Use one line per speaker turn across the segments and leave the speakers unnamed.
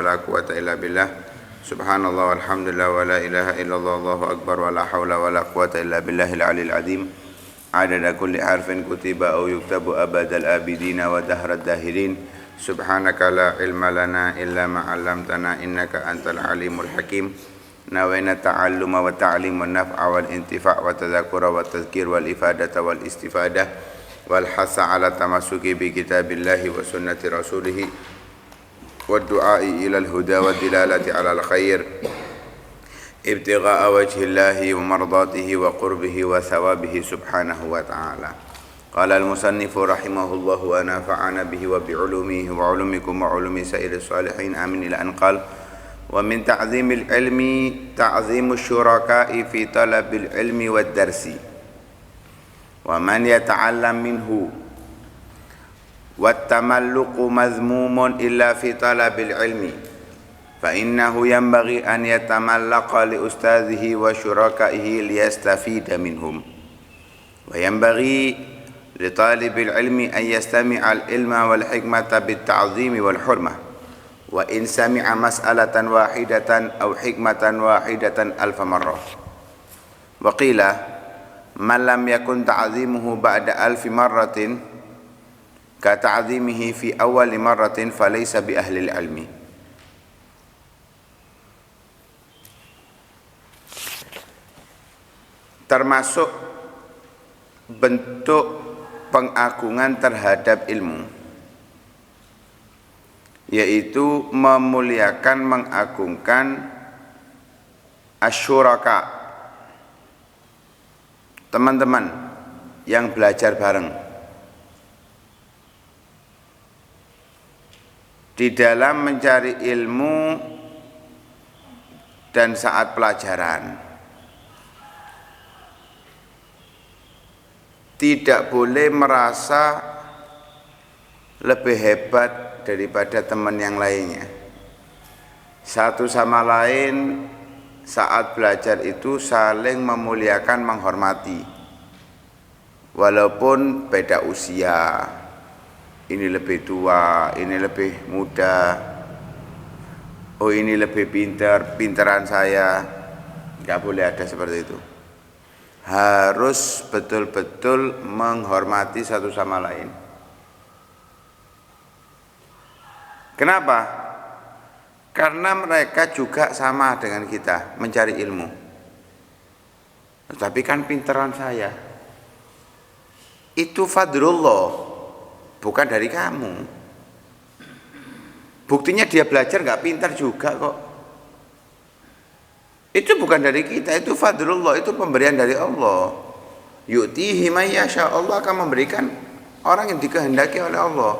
ولا قوة إلا بالله سبحان الله والحمد لله ولا إله إلا الله الله أكبر ولا حول ولا قوة إلا بالله العلي العظيم عدد كل حرف كتب أو يكتب أبد الآبدين ودهر الداهرين سبحانك لا علم لنا إلا ما علمتنا إنك أنت العليم الحكيم نوينا التعلم والتعليم والنفع والانتفاع والتذكر والتذكير والإفادة والاستفادة والحث على التمسك بكتاب الله وسنة رسوله والدعاء إلى الهدى والدلالة على الخير ابتغاء وجه الله ومرضاته وقربه وثوابه سبحانه وتعالى قال المصنف رحمه الله ونفعنا به وبعلومه وعلومكم وعلوم سائر الصالحين آمين إلى أن قال ومن تعظيم العلم تعظيم الشركاء في طلب العلم والدرس ومن يتعلم منه والتملق مذموم إلا في طلب العلم فإنه ينبغي أن يتملق لأستاذه وشركائه ليستفيد منهم وينبغي لطالب العلم أن يستمع العلم والحكمة بالتعظيم والحرمة وإن سمع مسألة واحدة أو حكمة واحدة ألف مرة وقيل من لم يكن تعظيمه بعد ألف مرة كتعظيمه في أول مرة فليس بأهل العلم. Termasuk bentuk pengagungan terhadap ilmu, yaitu memuliakan, mengagungkan asyuraka, teman-teman yang belajar bareng di dalam mencari ilmu dan saat pelajaran. Tidak boleh merasa lebih hebat daripada teman yang lainnya. Satu sama lain saat belajar itu saling memuliakan, menghormati, walaupun beda usia. Ini lebih tua, ini lebih muda. Oh, ini lebih pinteran saya. Enggak boleh ada seperti itu. Harus betul-betul menghormati satu sama lain. Kenapa? Karena mereka juga sama dengan kita mencari ilmu. Tetapi kan pinteran saya. Itu fadlullah, bukan dari kamu. Buktinya dia belajar nggak pintar juga kok. Itu bukan dari kita, itu fadlullah, itu pemberian dari Allah. Yu'tihi may yasha, Allah akan memberikan orang yang dikehendaki oleh Allah.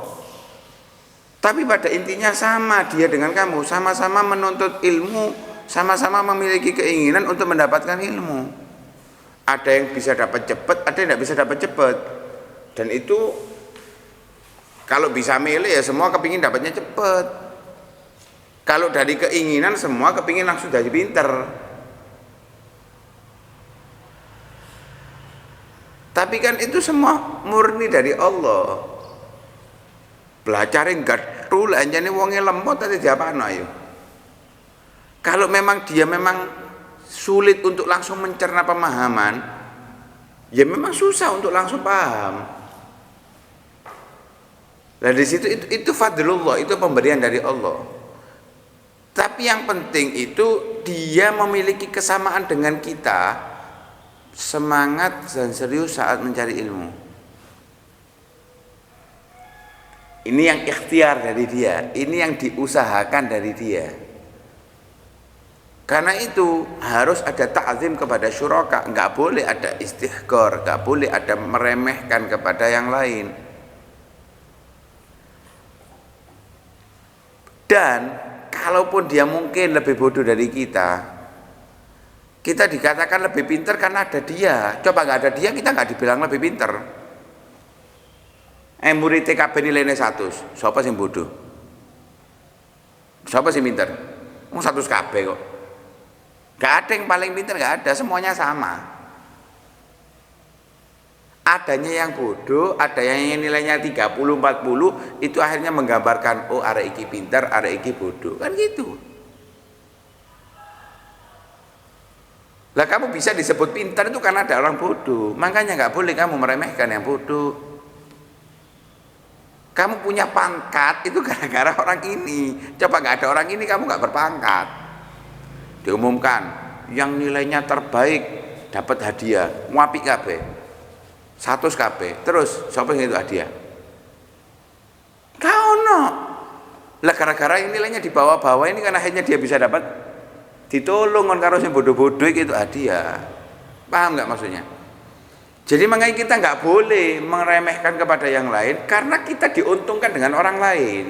Tapi pada intinya sama dia dengan kamu, sama-sama menuntut ilmu, sama-sama memiliki keinginan untuk mendapatkan ilmu. Ada yang bisa dapat cepat, ada yang tidak bisa dapat cepat. Dan itu kalau bisa milih ya semua kepingin dapatnya cepat. Kalau dari keinginan semua kepingin langsung jadi pinter. Tapi kan itu semua murni dari Allah. Belajarin gatul anjane wonge lemot tadi diapano ayo. Kalau memang dia memang sulit untuk langsung mencerna pemahaman, ya memang susah untuk langsung paham. Nah di situ itu fadlullah, itu pemberian dari Allah. Tapi yang penting itu dia memiliki kesamaan dengan kita, semangat dan serius saat mencari ilmu. Ini yang ikhtiar dari dia, ini yang diusahakan dari dia. Karena itu harus ada ta'zim kepada syuraka, enggak boleh ada istihqar, enggak boleh ada meremehkan kepada yang lain. Dan kalaupun dia mungkin lebih bodoh dari kita dikatakan lebih pintar karena ada dia. Coba nggak ada dia, kita nggak dibilang lebih pintar. Murid TKB nilainya 100, siapa sih bodoh? Siapa sih pintar? 100 KB kok. Nggak ada yang paling pintar, nggak ada, semuanya sama. adanya yang bodoh, ada yang nilainya 30, 40, itu akhirnya menggambarkan, oh arek iki pintar, arek iki bodoh. Kan gitu. Lah kamu bisa disebut pintar itu karena ada orang bodoh. Makanya nggak boleh kamu meremehkan yang bodoh. Kamu punya pangkat itu gara-gara orang ini. Coba nggak ada orang ini kamu nggak berpangkat. Diumumkan yang nilainya terbaik dapat hadiah, ngapik kabeh. 100 kabeh. Terus sapa sing itu hadiah? Kau no. Lah gara-gara yang nilainya di bawah-bawah ini kan akhirnya dia bisa dapat ditolong kan karo sing bodoh-bodoh itu hadiah. Paham nggak maksudnya? Jadi makanya kita nggak boleh meremehkan kepada yang lain karena kita diuntungkan dengan orang lain.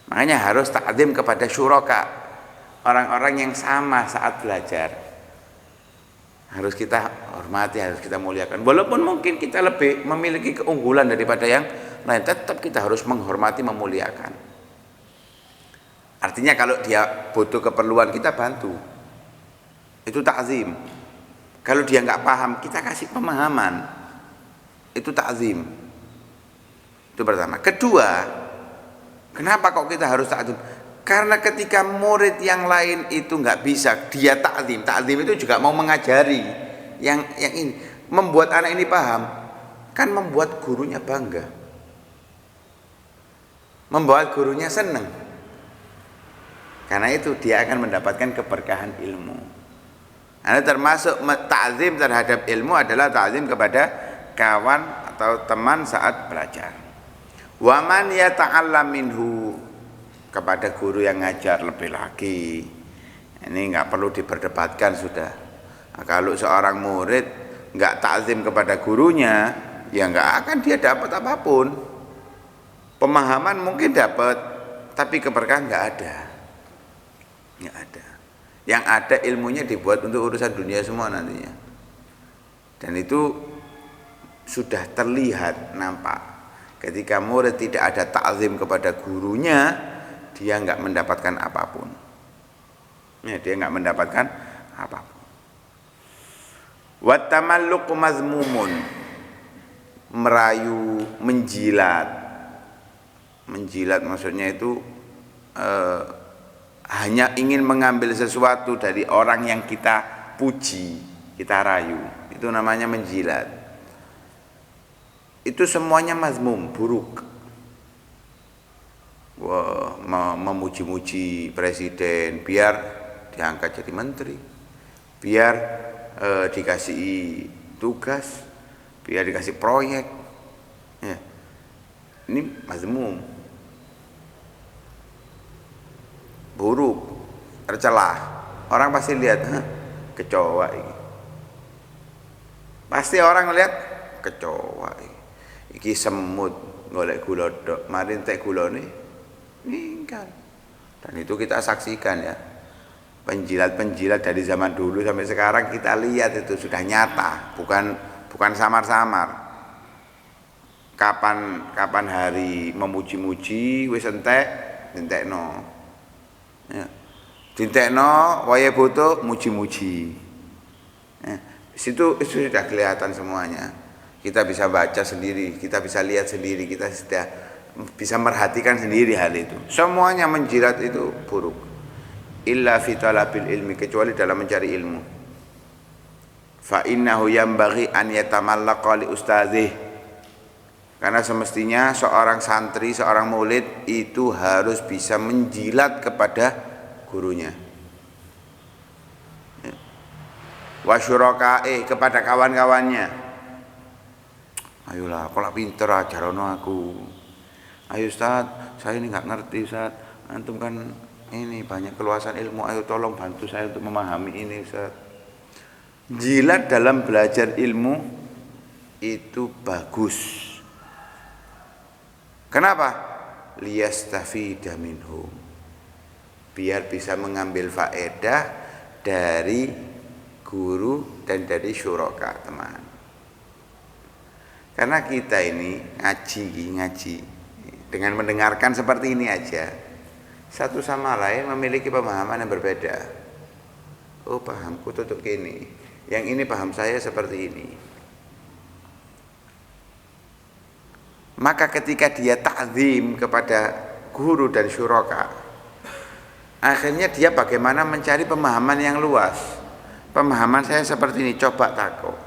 Makanya harus ta'zim kepada syuraka, orang-orang yang sama saat belajar. Harus kita hormati, harus kita muliakan. Walaupun mungkin kita lebih memiliki keunggulan daripada yang lain, tetap kita harus menghormati, memuliakan. Artinya kalau dia butuh keperluan kita bantu, itu ta'zim. Kalau dia nggak paham kita kasih pemahaman, itu ta'zim. Itu pertama. Kedua, kenapa kok kita harus ta'zim? Karena ketika murid yang lain itu nggak bisa, dia ta'zim. Ta'zim itu juga mau mengajari yang ini, membuat anak ini paham, kan membuat gurunya bangga, membuat gurunya senang. Karena itu dia akan mendapatkan keberkahan ilmu. Karena termasuk ta'zim terhadap ilmu adalah ta'zim kepada kawan atau teman saat belajar. Wa man yata'allam minhu, kepada guru yang ngajar lebih lagi. Ini nggak perlu diperdebatkan sudah. Nah, kalau seorang murid nggak ta'zim kepada gurunya, ya nggak akan dia dapat apapun. Pemahaman mungkin dapat, tapi keberkahan nggak ada. Nggak ada. Yang ada ilmunya dibuat untuk urusan dunia semua nantinya. Dan itu sudah terlihat, nampak. Ketika murid tidak ada ta'zim kepada gurunya, dia nggak mendapatkan apapun. Ya, dia nggak mendapatkan apapun. Wa tamalluq mazmumun, merayu, menjilat. Menjilat maksudnya itu hanya ingin mengambil sesuatu dari orang yang kita puji, kita rayu. Itu namanya menjilat. Itu semuanya mazmum, buruk. Wah, memuji-muji presiden biar diangkat jadi menteri, biar dikasih tugas, biar dikasih proyek. Ya. Ini mazmum, buruk, tercelah. Orang pasti lihat, kecoa ini. Pasti orang lihat kecoa ini. Iki semut golek gula dok, mari entek gulane. Ninggal. Dan itu kita saksikan ya, penjilat-penjilat dari zaman dulu sampai sekarang kita lihat itu sudah nyata, bukan samar-samar. Kapan hari memuji-muji wis entekno. Ya. Dintekno wayahe boto muji-muji. Ya. Itu sudah kelihatan semuanya. Kita bisa baca sendiri, kita bisa lihat sendiri, kita sudah bisa merhatikan sendiri hal itu. Semuanya menjilat itu buruk. Illa fi talabil ilmi, kecuali dalam mencari ilmu. Fa innahu yanbaghi an yatamallaqa li ustadzih. Karena semestinya seorang santri, seorang murid itu harus bisa menjilat kepada gurunya. Wa syuraka'i, kepada kawan-kawannya. Ayolah, kalau pinter ajarono aku. Ayo Ustaz, saya ini nggak ngerti Ustaz. Antum kan ini banyak keluasan ilmu, ayo tolong bantu saya untuk memahami ini Ustaz. Jilat dalam belajar ilmu itu bagus. Kenapa? Liyastafida minhum, biar bisa mengambil faedah dari guru dan dari syuraka teman. Karena kita ini ngaji dengan mendengarkan seperti ini aja, satu sama lain memiliki pemahaman yang berbeda. Oh, pahamku tutup gini, yang ini paham saya seperti ini. Maka ketika dia ta'zim kepada guru dan syuraka, akhirnya dia bagaimana mencari pemahaman yang luas. Pemahaman saya seperti ini, coba takok.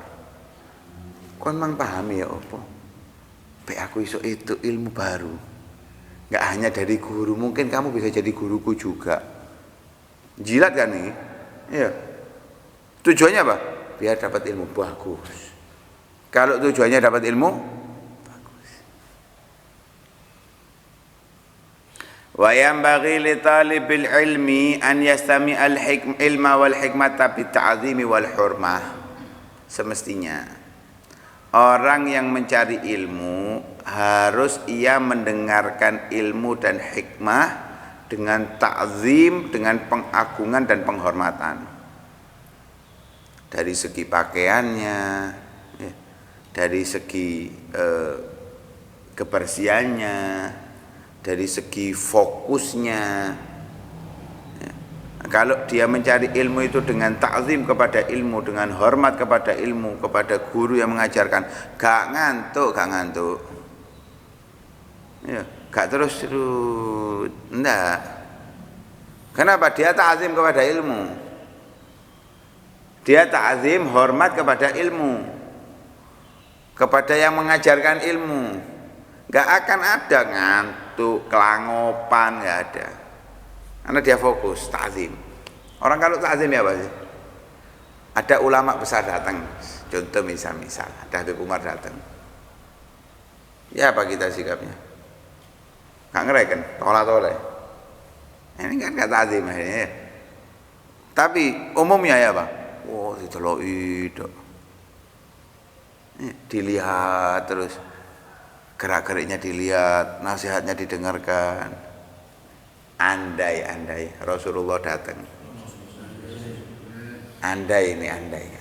Kon mang pahami ya apa? Pe aku iso itu ilmu baru. Enggak hanya dari guru, mungkin kamu bisa jadi guruku juga. Jilat kan nih? Iya. Tujuannya apa? Biar dapat ilmu bagus. Kalau tujuannya dapat ilmu bagus. Wa yanbaghi li talibil ilmi an yastami al ilma wal hikmata bit ta'zimi wal hurmah. Semestinya orang yang mencari ilmu harus ia mendengarkan ilmu dan hikmah dengan ta'zim, dengan pengagungan dan penghormatan. Dari segi pakaiannya, dari segi kebersihannya, dari segi fokusnya. Kalau dia mencari ilmu itu dengan ta'zim kepada ilmu, dengan hormat kepada ilmu, kepada guru yang mengajarkan, gak ngantuk. Ya, gak terus enggak. Kenapa? Dia ta'zim kepada ilmu. Dia ta'zim, hormat kepada ilmu, kepada yang mengajarkan ilmu. Gak akan ada ngantuk, kelangopan, gak ada. Karena dia fokus, ta'zim. Orang kalau ta'zim ya apa sih? Ada ulama besar datang, contoh misal ada Habib Umar datang. Ya apa kita sikapnya? Gak ngereken, tolak. Ini kan gak ta'zim akhirnya. Tapi umumnya ya apa? Oh, diteloi dok. Dilihat terus, gerak-geriknya dilihat, nasihatnya didengarkan. Andai Rasulullah datang. Andai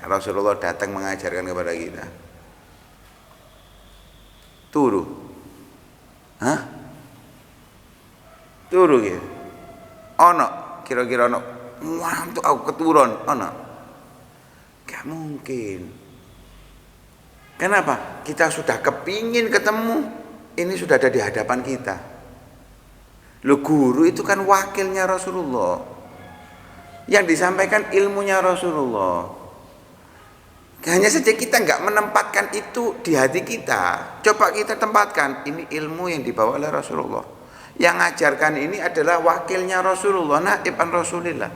Rasulullah datang mengajarkan kepada kita. Turu. Hah? Turu gitu. Ono, kira-kira ono. Wah, untuk aku keturun, ono. Gak mungkin. Kenapa? Kita sudah kepingin ketemu. Ini sudah ada di hadapan kita. Loh, guru itu kan wakilnya Rasulullah. Yang disampaikan ilmunya Rasulullah. Hanya saja kita nggak menempatkan itu di hati kita. Coba kita tempatkan, ini ilmu yang dibawa oleh Rasulullah. Yang ngajarkan ini adalah wakilnya Rasulullah, naib an Rasulillah.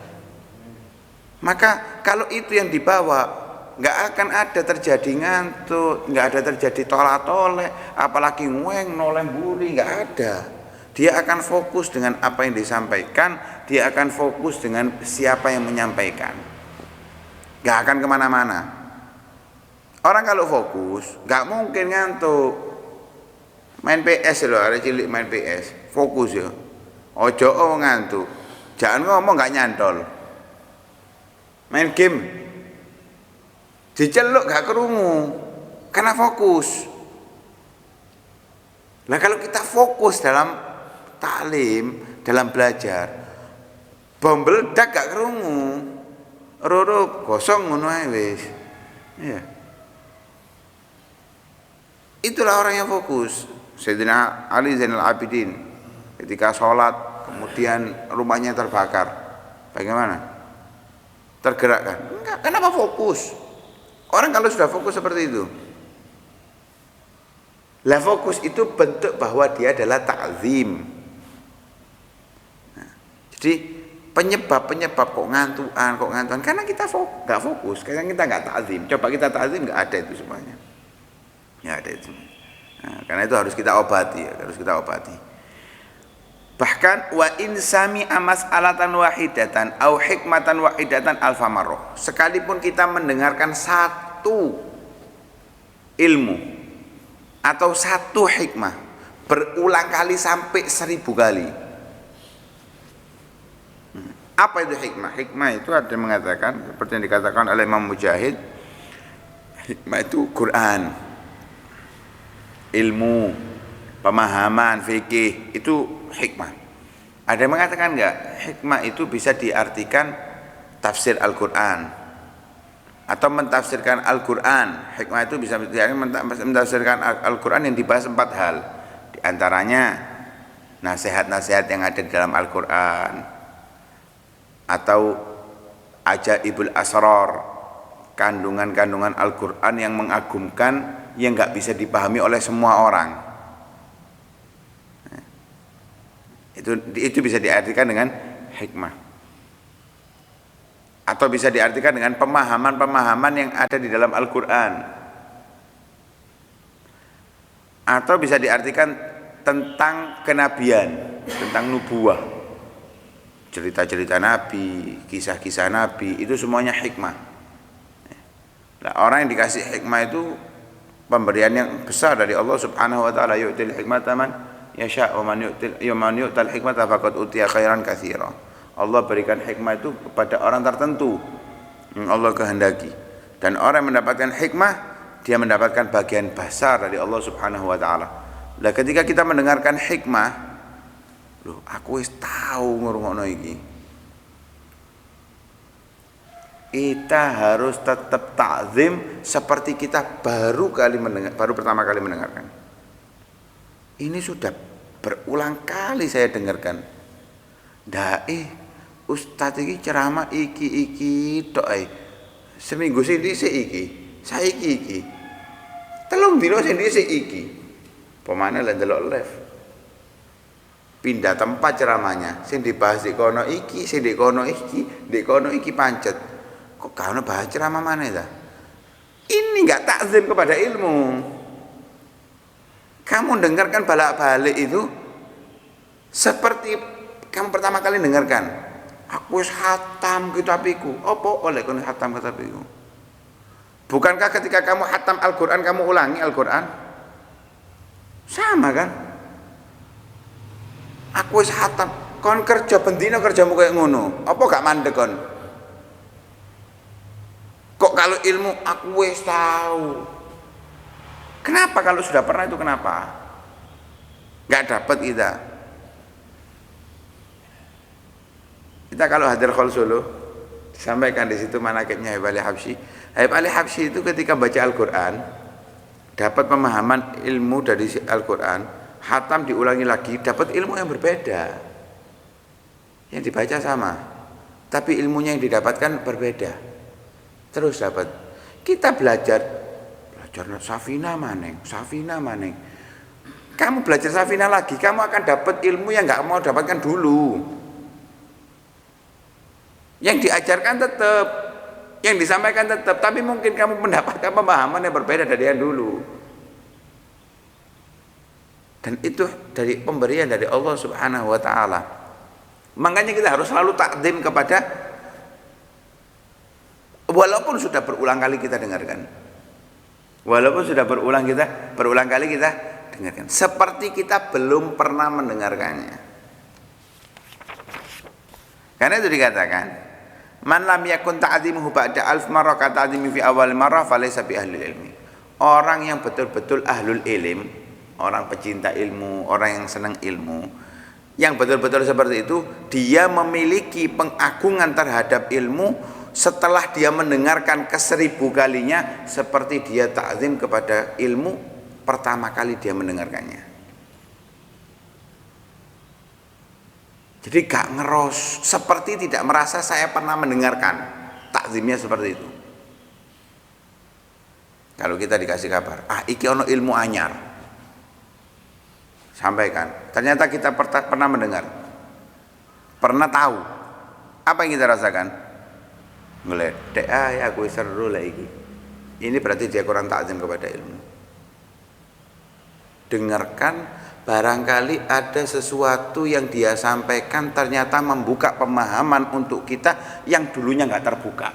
Maka kalau itu yang dibawa, nggak akan ada terjadi ngantuk, nggak ada terjadi tolak-tolek, apalagi ngueng noleh buri, nggak ada. Dia akan fokus dengan apa yang disampaikan, dia akan fokus dengan siapa yang menyampaikan. Gak akan kemana-mana. Orang kalau fokus, gak mungkin ngantuk. Main PS loh, ada cilik main PS, fokus ya. Ojo ngantuk, jangan ngomong gak nyantol. Main game, diceluk gak kerungu, karena fokus. Nah kalau kita fokus dalam taklim, dalam belajar, bom meledak gak kerungu, roro gosong ngono ae wis. Iya. Itulah orang yang fokus. Sayyidina Ali Zainal Abidin ketika sholat kemudian rumahnya terbakar, bagaimana? Tergerak kan? Enggak, kenapa fokus? Orang kalau sudah fokus seperti itu, lah fokus itu bentuk bahwa dia adalah ta'zim. Jadi penyebab kok ngantuan karena kita nggak fokus, karena kita nggak ta'zim. Coba kita ta'zim, nggak ada itu semuanya, nggak ada itu. Nah, karena itu harus kita obati, Bahkan wa insami amas alatan wahidatan au hikmatan wahidatan alfa marroh. Sekalipun kita mendengarkan satu ilmu atau satu hikmah berulang kali sampai 1000 kali. Apa itu hikmah? Hikmah itu ada yang mengatakan seperti yang dikatakan oleh Imam Mujahid, hikmah itu Quran, ilmu, pemahaman, fikih, itu hikmah. Ada yang mengatakan enggak, hikmah itu bisa diartikan tafsir Al-Quran atau mentafsirkan Al-Quran. Hikmah itu bisa menafsirkan Al-Quran yang dibahas 4 hal. antaranya nasihat-nasihat yang ada di dalam Al-Quran, atau ajaibul asrar, kandungan-kandungan Al-Quran yang mengagumkan, yang nggak bisa dipahami oleh semua orang. Itu bisa diartikan dengan hikmah, atau bisa diartikan dengan pemahaman-pemahaman yang ada di dalam Al-Quran, atau bisa diartikan tentang kenabian, tentang nubuah, cerita-cerita Nabi, kisah-kisah Nabi, itu semuanya hikmah. Nah, orang yang dikasih hikmah itu pemberian yang besar dari Allah Subhanahu wa taala. Yu'til hikmata man yasha' wa man yu'tal hikmata faqad utiya khairan katsira. Allah berikan hikmah itu kepada orang tertentu yang Allah kehendaki, dan orang yang mendapatkan hikmah, dia mendapatkan bagian besar dari Allah Subhanahu wa taala. Nah, ketika kita mendengarkan hikmah, loh, aku wis tahu ngrungokno iki, kita harus tetap takzim seperti kita baru pertama kali mendengarkan. Ini sudah berulang kali saya dengarkan. Ustadz iki ceramah iki tok ae. Seminggu sing dhisik iki, saiki iki. Telung dino sing dhisik iki. Pemane lan delok live. Pindah tempat ceramahnya, sing dibahas di kono iki, sing di kono iki pancet. Kok gak ono bahas ceramah mana ta? Ini enggak takzim kepada ilmu. Kamu dengarkan balik-balik itu seperti kamu pertama kali dengarkan. Aku wis hatam kitab iku. Apa oleh kon hatam kitab iku? Bukankah ketika kamu hatam Al-Qur'an kamu ulangi Al-Qur'an? Sama kan? Aku wis hatam. Kon kerja bendina kerjamu kayak ngono. Apa gak mandek kon? Kok kalau ilmu aku wis tahu. Kenapa kalau sudah pernah itu kenapa? Gak dapat kita. Kita kalau hadir Khol Solo disampaikan di situ manaqibnya Habib Ali Habsyi. Habib Ali Habsyi itu ketika baca Al-Qur'an dapat pemahaman ilmu dari Al-Qur'an, hatam diulangi lagi, dapat ilmu yang berbeda. Yang dibaca sama, tapi ilmunya yang didapatkan berbeda. Terus dapat. Kita belajar Safina maneng. Kamu belajar Safina lagi, kamu akan dapat ilmu yang nggak mau dapatkan dulu. Yang diajarkan tetap, yang disampaikan tetap, tapi mungkin kamu mendapatkan pemahaman yang berbeda dari yang dulu. Dan itu dari pemberian dari Allah Subhanahu wa taala. Makanya kita harus selalu takdim kepada, walaupun sudah berulang kali kita dengarkan. Walaupun sudah berulang kali kita dengarkan, seperti kita belum pernah mendengarkannya. Karena itu dikatakan, man lam yakun ta'zimuhu ba'da alf marrah ka ta'zimi fi awal marrah falaysa bi ahli ilmi. Orang yang betul-betul ahlul ilm, orang pecinta ilmu, orang yang senang ilmu, yang betul-betul seperti itu, dia memiliki pengagungan terhadap ilmu setelah dia mendengarkan ke1000 kalinya, seperti dia ta'zim kepada ilmu pertama kali dia mendengarkannya. Jadi gak ngeros, seperti tidak merasa saya pernah mendengarkan. Takzimnya seperti itu. Kalau kita dikasih kabar, iki ono ilmu anyar, sampaikan. Ternyata kita pernah mendengar, pernah tahu. Apa yang kita rasakan? Ngeledek, ya aku seru lah iki. Ini berarti dia kurang takzim kepada ilmu. Dengarkan, barangkali ada sesuatu yang dia sampaikan ternyata membuka pemahaman untuk kita yang dulunya nggak terbuka.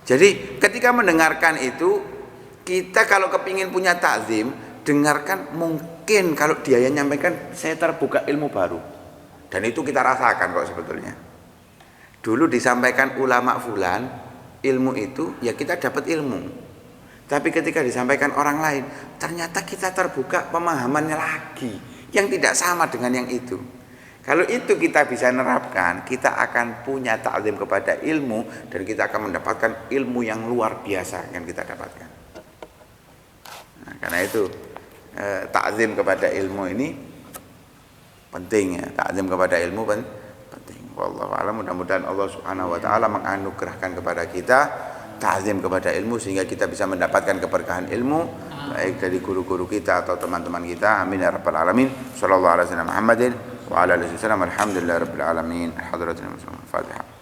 Jadi ketika mendengarkan itu, kita kalau kepingin punya takzim, dengarkan, mungkin kalau dia yang nyampaikan saya terbuka ilmu baru. Dan itu kita rasakan kok sebetulnya. Dulu disampaikan ulama fulan, ilmu itu ya kita dapat ilmu. Tapi ketika disampaikan orang lain, ternyata kita terbuka pemahamannya lagi yang tidak sama dengan yang itu. Kalau itu kita bisa nerapkan, kita akan punya takzim kepada ilmu dan kita akan mendapatkan ilmu yang luar biasa yang kita dapatkan. Karena itu takzim kepada ilmu ini penting ya. Takzim kepada ilmu penting. Wallahu a'lam. Mudah-mudahan Allah Subhanahu wa taala menganugerahkan kepada kita ta'zim kepada ilmu sehingga kita bisa mendapatkan keberkahan ilmu baik dari guru-guru kita atau teman-teman kita. Amin ya rabbal alamin. Shallallahu alaihi wasallam Muhammadin wa ala alihi wasallam. Alhamdulillahirabbil alamin. Hadratin Fatihah.